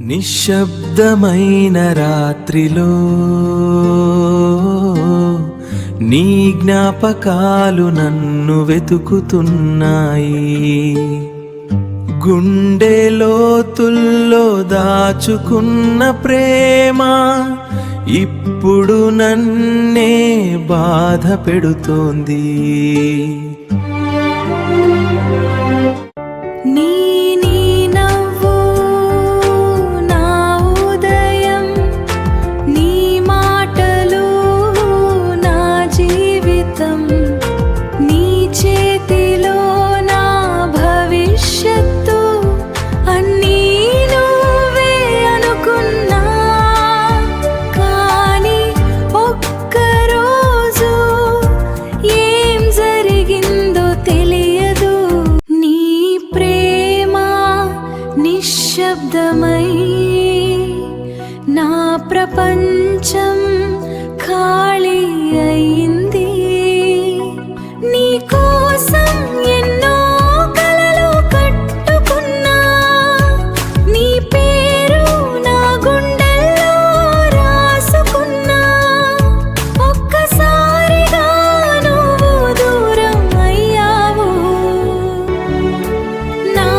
నిశ్శబ్దమైన రాత్రిలో నీ జ్ఞాపకాలు నన్ను వెతుకుతున్నాయి. గుండె లోతుల్లో దాచుకున్న ప్రేమ ఇప్పుడు నన్నే బాధ పెడుతోంది. నిశ్శబ్దమై నా ప్రపంచం ఖాళీ అయింది. నీ కోసం ఎన్నో కలలు కట్టుకున్నా, నీ పేరు నా గుండెల్లో రాసుకున్నా. ఒక్కసారిగా నువ్వు దూరం అయ్యావు. నా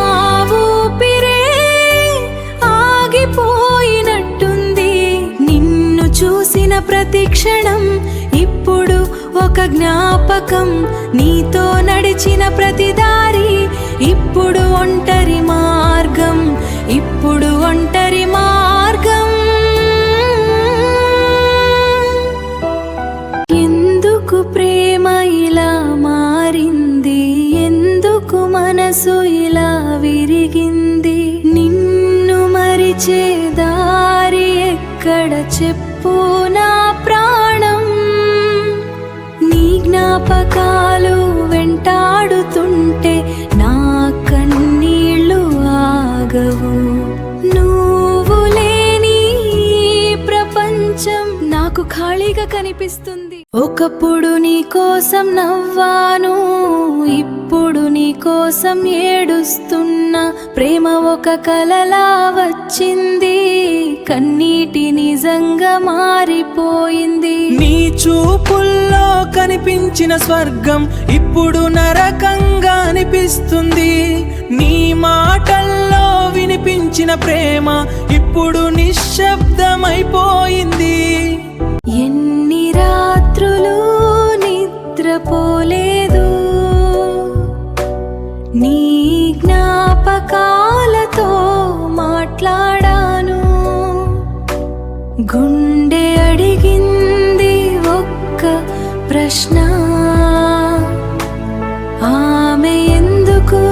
చూసిన ప్రతి క్షణం ఇప్పుడు ఒక జ్ఞాపకం. నీతో నడిచిన ప్రతి దారి ఇప్పుడు ఒంటరి మార్గం, ఇప్పుడు ఒంటరి మార్గం. ఎందుకు ప్రేమ ఇలా మారింది? ఎందుకు మనసు ఇలా విరిగింది? నిన్ను మరిచే దారి ఎక్కడ చెప్పు నా ప్రాణం. నీ జ్ఞాపకాలు వెంటాడుతుంటే నా కన్నీళ్ళు ఆగవు. నువ్వు లేని ప్రపంచం నాకు ఖాళీగా కనిపిస్తుంది. ఒకప్పుడు నీ కోసం నవ్వాను, ఇప్పుడు నీ కోసం ఏడుస్తున్నా. ప్రేమ ఒక కలలా వచ్చింది, కన్నీటి నిజంగా మారిపోయింది. నీ చూపుల్లో కనిపించిన స్వర్గం ఇప్పుడు నరకంగా అనిపిస్తుంది. నీ మాటల్లో వినిపించిన ప్రేమ ఇప్పుడు నిశ్శబ్దమైపోయింది. ఎన్ని రాత్రులు నిద్రపోలేదు, నీ జ్ఞాపకాలతో మాట్లాడాను. గుండె అడిగింది ఒక్క ప్రశ్న, ఆమె ఎందుకు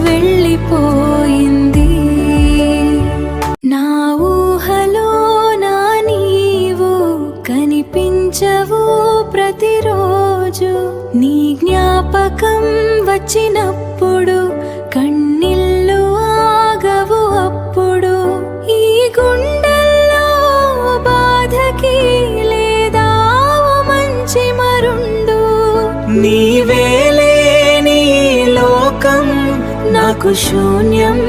వెళ్ళిపోయింది? నా ఊహలో నా నీవు కనిపించవు ప్రతిరోజు. నీ జ్ఞాపకం వచ్చినప్పుడు కన్నీళ్ళు ఆగవు. అప్పుడు ఈ గుండెల్లో బాధకి లేదా మంచి మరుండు. నీవేలే నీ లోకం నాకు శూన్యం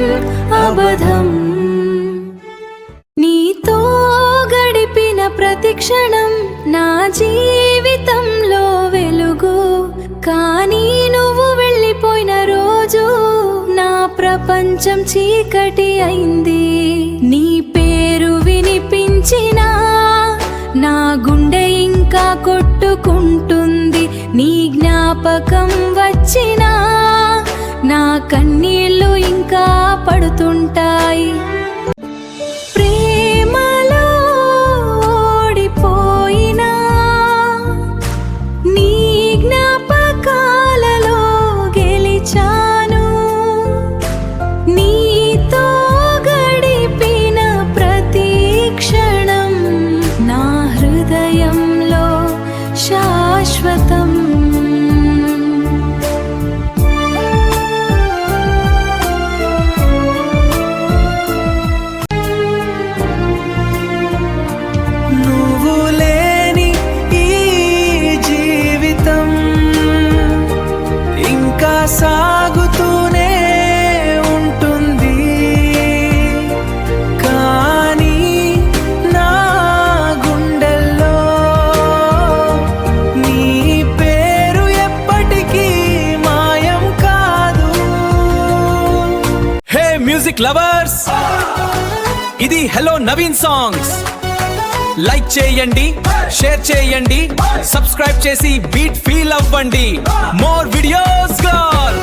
అబద్ధం. నీతో గడిపిన ప్రతి క్షణం నా జీవితంలో వెలుగు. కానీ నువ్వు వెళ్ళిపోయిన రోజు నా ప్రపంచం చీకటి అయింది. నీ పేరు వినిపించినా నా గుండె ఇంకా కొట్టుకుంటుంది. నీ జ్ఞాపకం వచ్చినా నా కన్నీళ్ళు ఇంకా పడుతుంటాయి. ప్రేమలో ఓడిపోయినా నీ జ్ఞాపకాలలో గెలిచాను. నీతో గడిపిన ప్రతి క్షణం నా హృదయంలో శాశ్వతం. సాగుతూనే ఉంటుంది, మ్యూజిక్ లవర్స్, ఇది హలో నవీన్ సాంగ్స్. లైక్ చేయండి, షేర్ చేయండి, సబ్స్క్రైబ్ చేసి బీట్ ఫీల్ అవ్వండి. More videos girl.